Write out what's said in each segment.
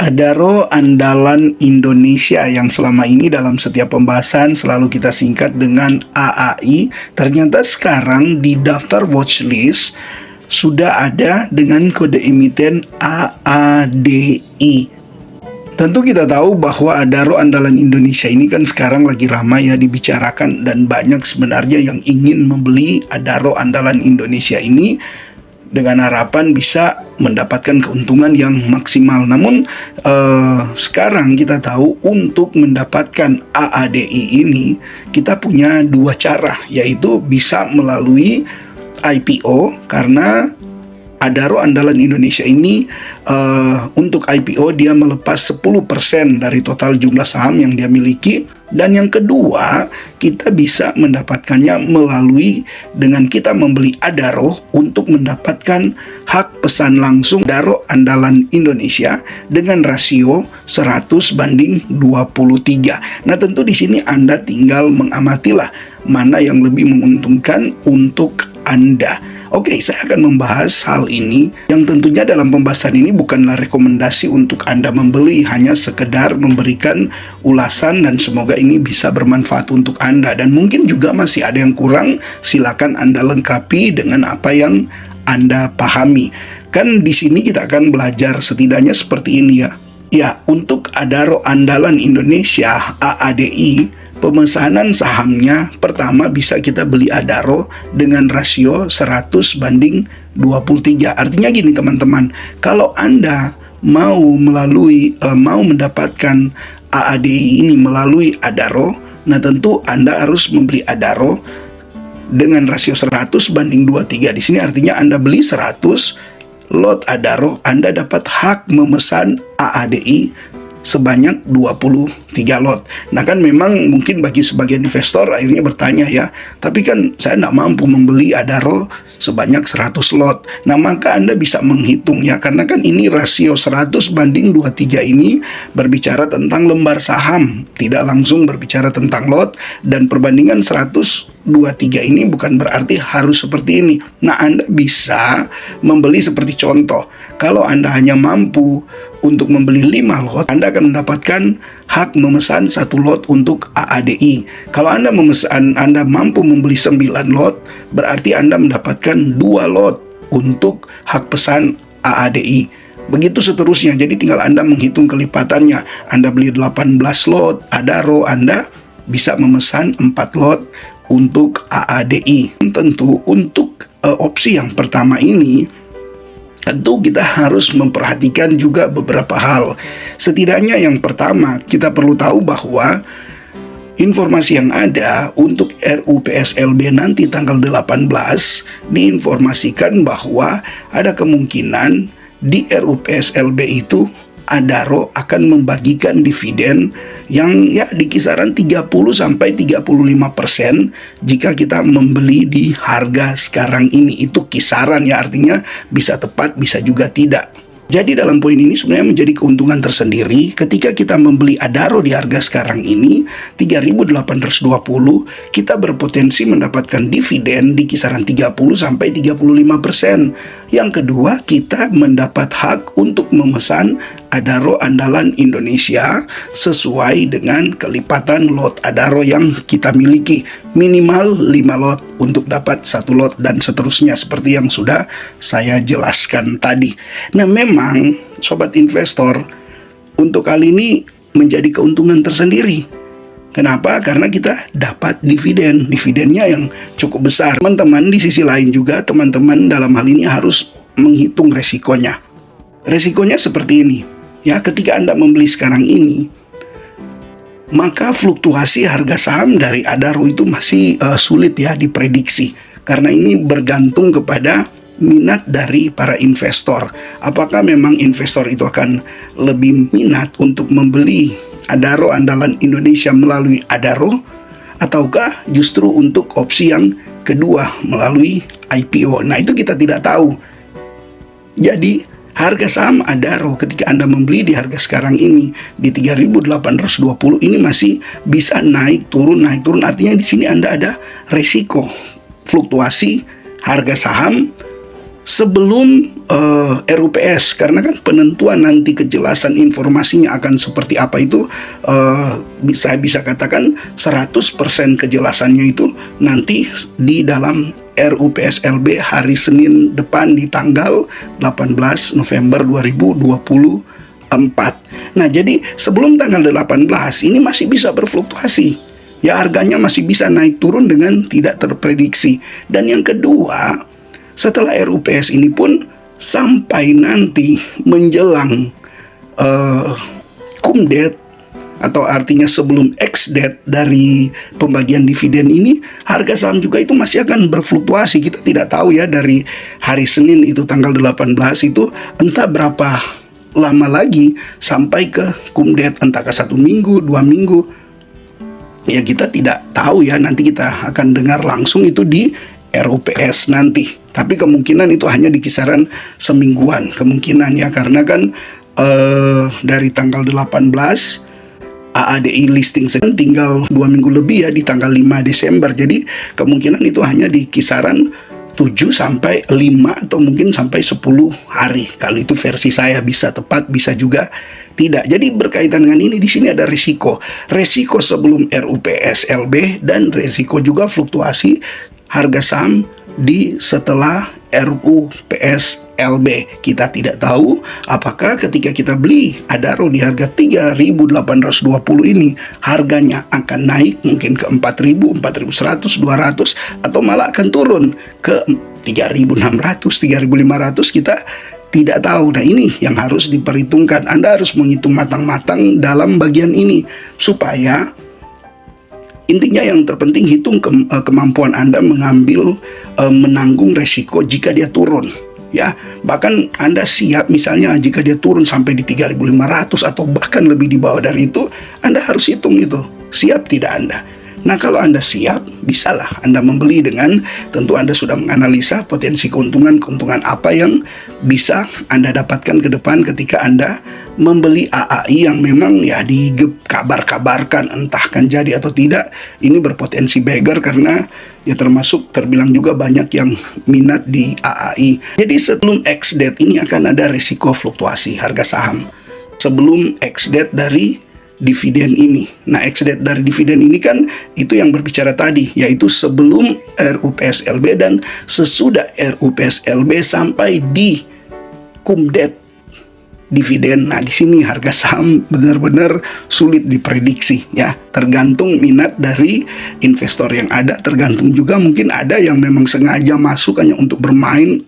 Adaro andalan Indonesia yang selama ini dalam setiap pembahasan selalu kita singkat dengan AAI, ternyata sekarang di daftar watchlist sudah ada dengan kode emiten AADI. Tentu kita tahu bahwa Adaro andalan Indonesia ini kan sekarang lagi ramai ya dibicarakan, dan banyak sebenarnya yang ingin membeli Adaro andalan Indonesia ini dengan harapan bisa mendapatkan keuntungan yang maksimal. Namun sekarang kita tahu untuk mendapatkan AADI ini kita punya dua cara, yaitu bisa melalui IPO, karena Adaro andalan Indonesia ini untuk IPO dia melepas 10% dari total jumlah saham yang dia miliki. Dan yang kedua, kita bisa mendapatkannya melalui dengan kita membeli Adaro untuk mendapatkan hak pesan langsung Adaro andalan Indonesia dengan rasio 100:23. Nah, tentu di sini Anda tinggal mengamatilah mana yang lebih menguntungkan untuk Anda. Oke, saya akan membahas hal ini yang tentunya dalam pembahasan ini bukanlah rekomendasi untuk Anda membeli, hanya sekedar memberikan ulasan dan semoga ini bisa bermanfaat untuk Anda. Dan mungkin juga masih ada yang kurang, silakan Anda lengkapi dengan apa yang Anda pahami. Kan di sini kita akan belajar setidaknya seperti ini ya. Ya, untuk Adaro andalan Indonesia AADI, pemesanan sahamnya pertama bisa kita beli Adaro dengan rasio 100:23. Artinya gini teman-teman, kalau Anda mau mendapatkan AADI ini melalui Adaro, nah tentu Anda harus membeli Adaro dengan rasio 100:23. Di sini artinya Anda beli 100 lot Adaro, Anda dapat hak memesan AADI sebanyak 23 lot. Nah kan memang mungkin bagi sebagian investor akhirnya bertanya ya, tapi kan saya tidak mampu membeli Adaro sebanyak 100 lot. Nah maka Anda bisa menghitung ya, karena kan ini rasio 100:23 ini berbicara tentang lembar saham, tidak langsung berbicara tentang lot, dan perbandingan 100:23 ini bukan berarti harus seperti ini. Nah Anda bisa membeli seperti contoh, kalau Anda hanya mampu untuk membeli 5 lot, Anda akan mendapatkan hak memesan 1 lot untuk AADI. Kalau Anda mampu membeli 9 lot, berarti Anda mendapatkan 2 lot untuk hak pesan AADI. Begitu seterusnya, jadi tinggal Anda menghitung kelipatannya. Anda beli 18 lot Adaro, Anda bisa memesan 4 lot untuk AADI. Tentu untuk opsi yang pertama ini, tentu kita harus memperhatikan juga beberapa hal. Setidaknya yang pertama, kita perlu tahu bahwa informasi yang ada untuk RUPSLB nanti tanggal 18 diinformasikan bahwa ada kemungkinan di RUPSLB itu Adaro akan membagikan dividen yang ya di kisaran 30-35% jika kita membeli di harga sekarang ini. Itu kisaran ya, artinya bisa tepat bisa juga tidak. Jadi dalam poin ini sebenarnya menjadi keuntungan tersendiri ketika kita membeli Adaro di harga sekarang ini 3.820, kita berpotensi mendapatkan dividen di kisaran 30-35%. Yang kedua, kita mendapat hak untuk memesan Adaro andalan Indonesia sesuai dengan kelipatan lot Adaro yang kita miliki. Minimal 5 lot untuk dapat 1 lot dan seterusnya seperti yang sudah saya jelaskan tadi. Nah memang sobat investor, untuk kali ini menjadi keuntungan tersendiri. Kenapa? Karena kita dapat dividennya yang cukup besar. Teman-teman di sisi lain juga, teman-teman dalam hal ini harus menghitung resikonya. Resikonya seperti ini. Ya, ketika Anda membeli sekarang ini, maka fluktuasi harga saham dari Adaro itu masih sulit ya diprediksi. Karena ini bergantung kepada minat dari para investor. Apakah memang investor itu akan lebih minat untuk membeli Adaro andalan Indonesia melalui Adaro, ataukah justru untuk opsi yang kedua melalui IPO? Nah itu kita tidak tahu. Jadi harga saham Adaro ketika Anda membeli di harga sekarang ini di 3.820 ini masih bisa naik turun. Artinya di sini Anda ada resiko fluktuasi harga saham sebelum RUPS, karena kan penentuan nanti kejelasan informasinya akan seperti apa itu saya bisa katakan 100% kejelasannya itu nanti di dalam RUPS LB hari Senin depan di tanggal 18 November 2024. Nah, jadi sebelum tanggal 18 ini masih bisa berfluktuasi. Ya, harganya masih bisa naik turun dengan tidak terprediksi. Dan yang kedua, setelah RUPS ini pun sampai nanti menjelang cum-date atau artinya sebelum ex-date dari pembagian dividen ini, harga saham juga itu masih akan berfluktuasi. Kita tidak tahu ya, dari hari Senin itu tanggal 18 itu entah berapa lama lagi sampai ke cum-date, entahkah 1 minggu, 2 minggu. Ya, kita tidak tahu ya, nanti kita akan dengar langsung itu di RUPS nanti. Tapi kemungkinan itu hanya di kisaran semingguan kemungkinan ya, karena kan dari tanggal 18 AADI listing tinggal 2 minggu lebih ya, di tanggal 5 Desember. Jadi kemungkinan itu hanya di kisaran 7 sampai 5 atau mungkin sampai 10 hari. Kalau itu versi saya, bisa tepat, bisa juga tidak. Jadi berkaitan dengan ini, di sini ada risiko. Risiko sebelum RUPS LB dan risiko juga fluktuasi harga saham di setelah RUPS LB. Kita tidak tahu apakah ketika kita beli Adaro di harga 3.820 ini harganya akan naik mungkin ke 4.000, 4.100, 200 atau malah akan turun ke 3.600, 3.500, kita tidak tahu. Nah, ini yang harus diperhitungkan. Anda harus menghitung matang-matang dalam bagian ini supaya intinya yang terpenting hitung kemampuan Anda menanggung resiko jika dia turun. Ya, bahkan Anda siap misalnya jika dia turun sampai di 3.500 atau bahkan lebih di bawah dari itu, Anda harus hitung itu. Siap tidak Anda? Nah, kalau Anda siap, bisalah Anda membeli dengan tentu Anda sudah menganalisa potensi keuntungan apa yang bisa Anda dapatkan ke depan ketika Anda membeli AAI yang memang ya dikabar-kabarkan entah kan jadi atau tidak. Ini berpotensi beggar karena ya termasuk terbilang juga banyak yang minat di AAI. Jadi sebelum ex-date ini akan ada risiko fluktuasi harga saham. Sebelum ex-date dari dividen ini. Nah, ex-date dari dividen ini kan itu yang berbicara tadi, yaitu sebelum RUPS LB dan sesudah RUPS LB sampai di cum-date dividen. Nah, di sini harga saham benar-benar sulit diprediksi ya. Tergantung minat dari investor yang ada, tergantung juga mungkin ada yang memang sengaja masuk hanya untuk bermain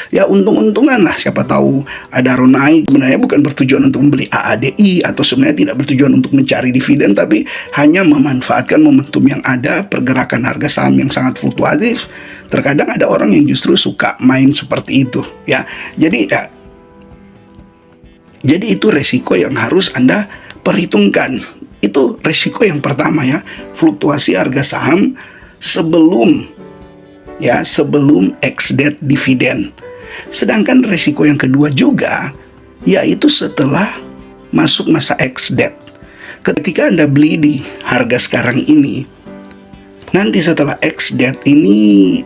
ya untung-untungan lah. Siapa tahu Adaro naik, sebenarnya bukan bertujuan untuk membeli AADI atau sebenarnya tidak bertujuan untuk mencari dividen, tapi hanya memanfaatkan momentum yang ada, pergerakan harga saham yang sangat fluktuatif. Terkadang ada orang yang justru suka main seperti itu ya. Jadi itu resiko yang harus Anda perhitungkan. Itu resiko yang pertama ya, fluktuasi harga saham sebelum ex-date dividen. Sedangkan resiko yang kedua juga yaitu setelah masuk masa ex-date. Ketika Anda beli di harga sekarang ini, nanti setelah ex-date ini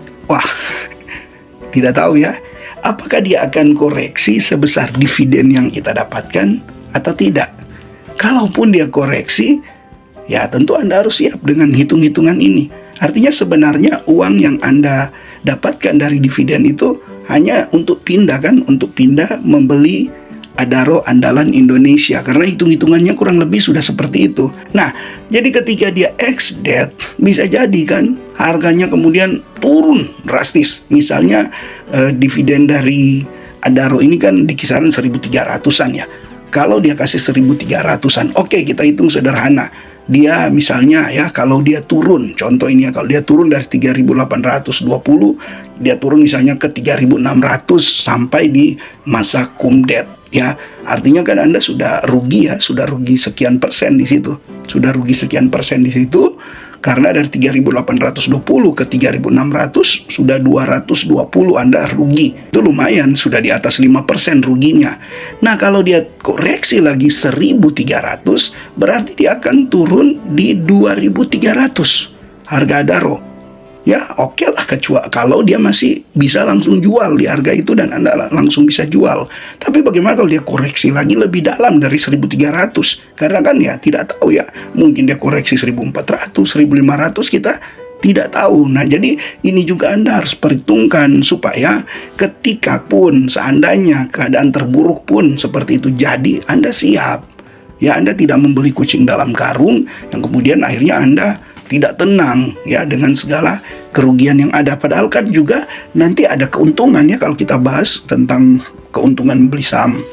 tidak tahu ya, apakah dia akan koreksi sebesar dividen yang kita dapatkan atau tidak. Kalaupun dia koreksi, ya tentu Anda harus siap dengan hitung-hitungan ini. Artinya sebenarnya uang yang Anda dapatkan dari dividen itu hanya untuk pindah membeli Adaro andalan Indonesia, karena hitung-hitungannya kurang lebih sudah seperti itu. Nah, jadi ketika dia ex-date, bisa jadi kan harganya kemudian turun drastis. Misalnya dividen dari Adaro ini kan di kisaran 1.300-an ya. Kalau dia kasih 1.300-an, oke, kita hitung sederhana. Dia misalnya ya, kalau dia turun, contoh ini ya, kalau dia turun dari 3.820, dia turun misalnya ke 3.600 sampai di masa cum-date. Ya, artinya kan Anda sudah rugi ya, sudah rugi sekian persen di situ. Sudah rugi sekian persen di situ karena dari 3.820 ke 3.600 sudah 220 Anda rugi. Itu lumayan, sudah di atas 5% ruginya. Nah, kalau dia koreksi lagi 1.300, berarti dia akan turun di 2.300 harga Adaro. ya oke lah, kecuali kalau dia masih bisa langsung jual di harga itu dan Anda langsung bisa jual. Tapi bagaimana kalau dia koreksi lagi lebih dalam dari 1.300? Karena kan ya tidak tahu ya, mungkin dia koreksi 1.400, 1.500, kita tidak tahu. Nah, jadi ini juga Anda harus perhitungkan supaya ketika pun seandainya keadaan terburuk pun seperti itu jadi, Anda siap. Ya, Anda tidak membeli kucing dalam karung yang kemudian akhirnya Anda tidak tenang ya dengan segala kerugian yang ada. Padahal kan juga nanti ada keuntungannya. Kalau kita bahas tentang keuntungan beli saham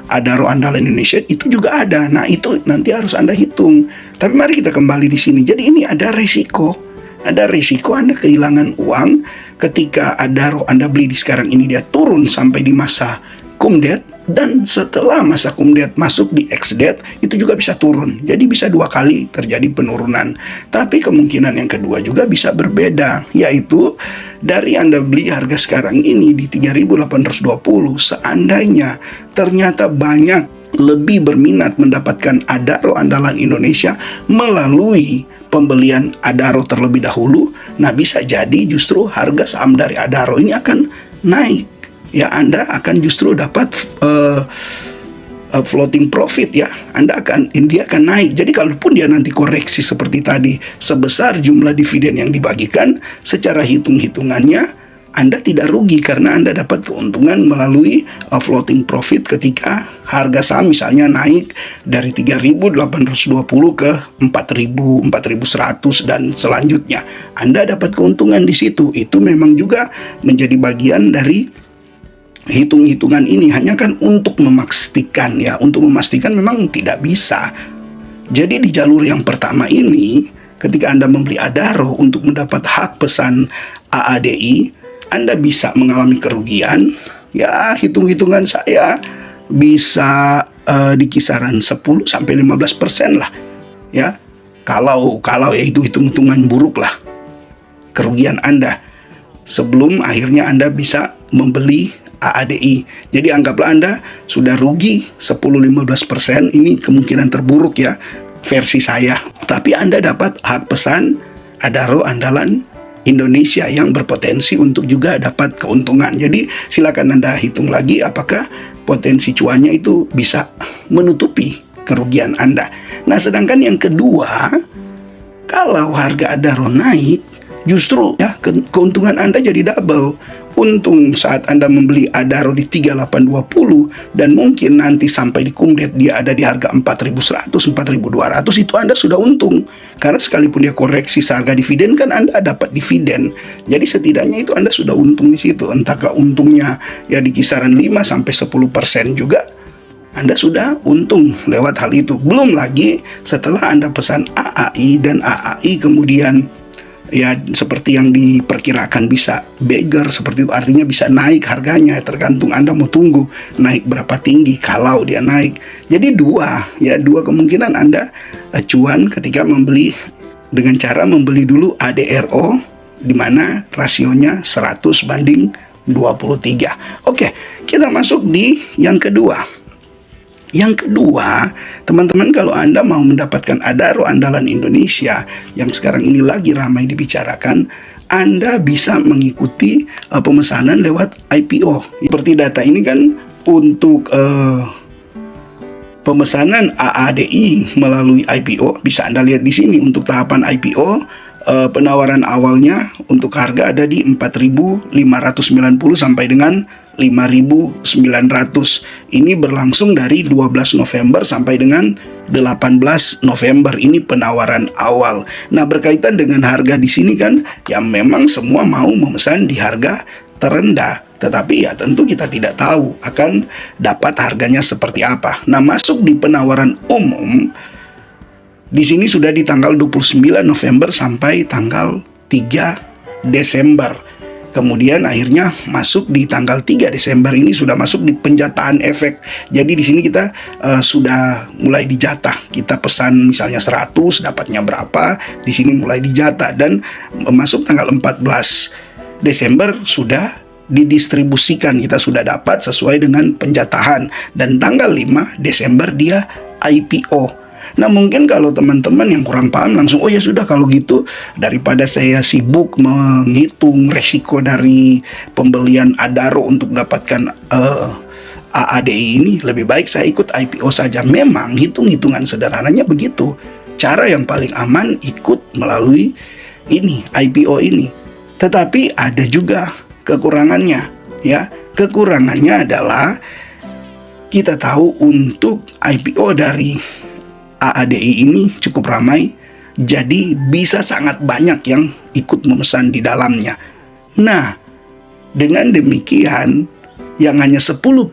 Adaro Andalan Indonesia, itu juga ada. Nah, itu nanti harus Anda hitung. Tapi mari kita kembali di sini. Jadi ini ada resiko. Ada risiko Anda kehilangan uang ketika Adaro Anda beli di sekarang ini dia turun sampai di masa kumdet, dan setelah masa kumdet masuk di ex-det itu juga bisa turun. Jadi bisa 2 kali terjadi penurunan. Tapi kemungkinan yang kedua juga bisa berbeda, yaitu dari Anda beli harga sekarang ini di 3.820, seandainya ternyata banyak lebih berminat mendapatkan Adaro Andalan Indonesia melalui pembelian Adaro terlebih dahulu, nah bisa jadi justru harga saham dari Adaro ini akan naik. Ya, Anda akan justru dapat floating profit ya. Dia akan naik. Jadi kalaupun dia nanti koreksi seperti tadi sebesar jumlah dividen yang dibagikan, secara hitung-hitungannya Anda tidak rugi karena Anda dapat keuntungan melalui floating profit ketika harga saham misalnya naik dari 3.820 ke 4.000, 4.100 dan selanjutnya. Anda dapat keuntungan di situ. Itu memang juga menjadi bagian dari hitung-hitungan ini, hanya kan untuk memastikan ya, untuk memastikan memang tidak bisa. Jadi di jalur yang pertama ini, ketika Anda membeli Adaro untuk mendapat hak pesan AADI, Anda bisa mengalami kerugian. Ya, hitung-hitungan saya bisa di kisaran 10-15% lah. Ya, kalau ya itu hitung-hitungan buruk lah kerugian Anda sebelum akhirnya Anda bisa membeli AADI. Jadi anggaplah Anda sudah rugi 10-15%, ini kemungkinan terburuk ya versi saya. Tapi Anda dapat hak pesan Adaro Andalan Indonesia yang berpotensi untuk juga dapat keuntungan. Jadi silakan Anda hitung lagi apakah potensi cuannya itu bisa menutupi kerugian Anda. Nah, sedangkan yang kedua, kalau harga Adaro naik, justru ya keuntungan Anda jadi double. Untung saat Anda membeli Adaro di 3.820 dan mungkin nanti sampai di kumdet dia ada di harga 4.100, 4.200, itu Anda sudah untung. Karena sekalipun dia koreksi seharga dividen kan Anda dapat dividen. Jadi setidaknya itu Anda sudah untung di situ. Entahkah untungnya ya di kisaran 5-10% juga, Anda sudah untung lewat hal itu. Belum lagi setelah Anda pesan AAI dan AAI kemudian ya seperti yang diperkirakan bisa beggar seperti itu, artinya bisa naik harganya, tergantung Anda mau tunggu naik berapa tinggi kalau dia naik. Jadi dua kemungkinan Anda cuan ketika membeli dengan cara membeli dulu ADRO di mana rasionya 100/23. Oke, kita masuk di yang kedua. Yang kedua, teman-teman, kalau Anda mau mendapatkan Adaro Andalan Indonesia yang sekarang ini lagi ramai dibicarakan, Anda bisa mengikuti pemesanan lewat IPO. Seperti data ini kan untuk pemesanan AADI melalui IPO, bisa Anda lihat di sini untuk tahapan IPO. Penawaran awalnya untuk harga ada di 4.590 sampai dengan 5.900. Ini berlangsung dari 12 November sampai dengan 18 November. Ini penawaran awal. Nah, berkaitan dengan harga di sini kan ya memang semua mau memesan di harga terendah. Tetapi ya tentu kita tidak tahu akan dapat harganya seperti apa. Nah, masuk di penawaran umum di sini sudah di tanggal 29 November sampai tanggal 3 Desember. Kemudian akhirnya masuk di tanggal 3 Desember ini sudah masuk di penjataan efek. Jadi di sini kita sudah mulai dijatah. Kita pesan misalnya 100 dapatnya berapa, di sini mulai dijatah dan masuk tanggal 14 Desember sudah didistribusikan, kita sudah dapat sesuai dengan penjatahan dan tanggal 5 Desember dia IPO. Nah, mungkin kalau teman-teman yang kurang paham langsung, oh ya sudah kalau gitu, daripada saya sibuk menghitung resiko dari pembelian Adaro untuk dapatkan AADI ini, lebih baik saya ikut IPO saja. Memang hitung-hitungan sederhananya begitu. Cara yang paling aman ikut melalui ini, IPO ini. Tetapi ada juga kekurangannya, ya. Kekurangannya adalah kita tahu untuk IPO dari AADI ini cukup ramai, jadi bisa sangat banyak yang ikut memesan di dalamnya. Nah, dengan demikian yang hanya 10%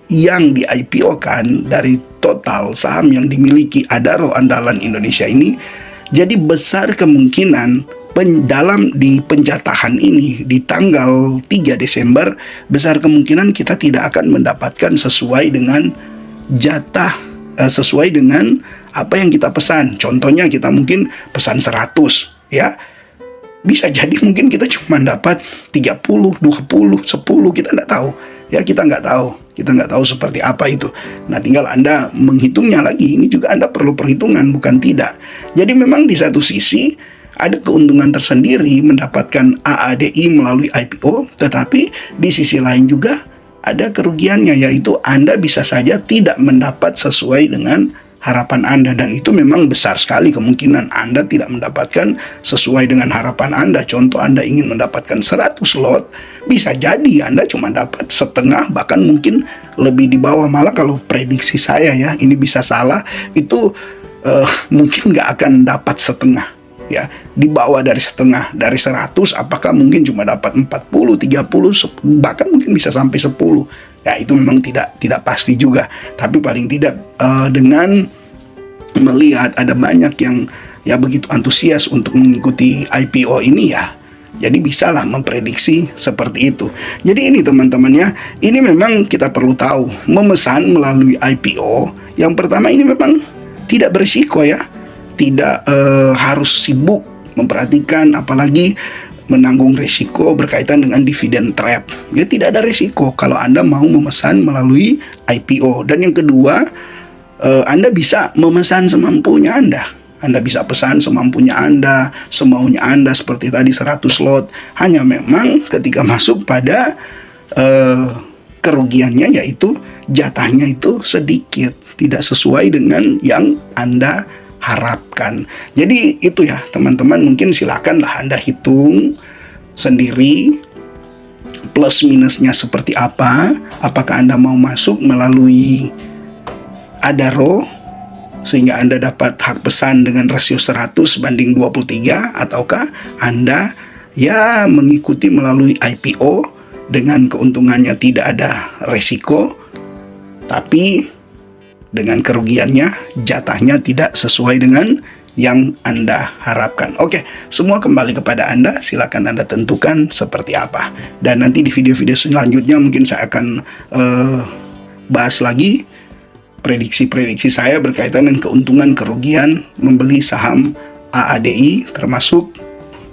yang di IPO-kan dari total saham yang dimiliki Adaro andalan Indonesia ini, jadi besar kemungkinan di penjatahan ini di tanggal 3 Desember, besar kemungkinan kita tidak akan mendapatkan sesuai dengan jatah, sesuai dengan apa yang kita pesan. Contohnya kita mungkin pesan 100, ya. Bisa jadi mungkin kita cuma dapat 30, 20, 10, kita nggak tahu. Ya, kita nggak tahu seperti apa itu. Nah, tinggal Anda menghitungnya lagi. Ini juga Anda perlu perhitungan, bukan tidak. Jadi memang di satu sisi ada keuntungan tersendiri mendapatkan AADI melalui IPO, tetapi di sisi lain juga ada kerugiannya, yaitu Anda bisa saja tidak mendapat sesuai dengan harapan Anda, dan itu memang besar sekali kemungkinan Anda tidak mendapatkan sesuai dengan harapan Anda. Contoh, Anda ingin mendapatkan 100 lot, bisa jadi Anda cuma dapat setengah, bahkan mungkin lebih di bawah. Malah kalau prediksi saya, ya, ini bisa salah, itu mungkin nggak akan dapat setengah. Ya, di bawah dari setengah, dari 100 apakah mungkin cuma dapat 40, 30, bahkan mungkin bisa sampai 10. Ya, itu memang tidak pasti juga. Tapi paling tidak dengan melihat ada banyak yang ya begitu antusias untuk mengikuti IPO ini, ya, jadi bisalah memprediksi seperti itu. Jadi ini teman-teman, ya, ini memang kita perlu tahu, memesan melalui IPO yang pertama ini memang tidak berisiko, ya. Tidak harus sibuk memperhatikan, apalagi menanggung risiko berkaitan dengan dividen trap. Ya, tidak ada risiko kalau Anda mau memesan melalui IPO. Dan yang kedua, Anda bisa memesan semampunya Anda. Anda bisa pesan semampunya Anda, semaunya Anda, seperti tadi 100 lot. Hanya memang ketika masuk pada kerugiannya, yaitu jatahnya itu sedikit, tidak sesuai dengan yang Anda harapkan. Jadi itu, ya teman-teman, mungkin silakanlah Anda hitung sendiri plus minusnya seperti apa. Apakah Anda mau masuk melalui Adaro sehingga Anda dapat hak pesan dengan rasio 100:23, ataukah Anda ya mengikuti melalui IPO dengan keuntungannya tidak ada resiko, tapi dengan kerugiannya, jatahnya tidak sesuai dengan yang Anda harapkan. Oke, semua kembali kepada Anda. Silakan Anda tentukan seperti apa. Dan nanti di video-video selanjutnya mungkin saya akan bahas lagi prediksi-prediksi saya berkaitan dengan keuntungan kerugian membeli saham AADI termasuk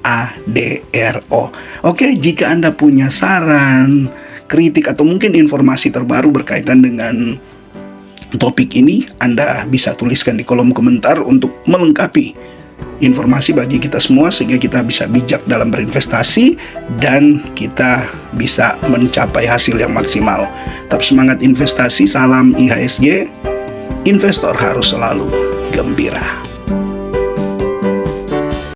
ADRO. Oke, jika Anda punya saran, kritik, atau mungkin informasi terbaru berkaitan dengan topik ini, Anda bisa tuliskan di kolom komentar untuk melengkapi informasi bagi kita semua, sehingga kita bisa bijak dalam berinvestasi dan kita bisa mencapai hasil yang maksimal. Tetap semangat investasi, salam IHSG, investor harus selalu gembira.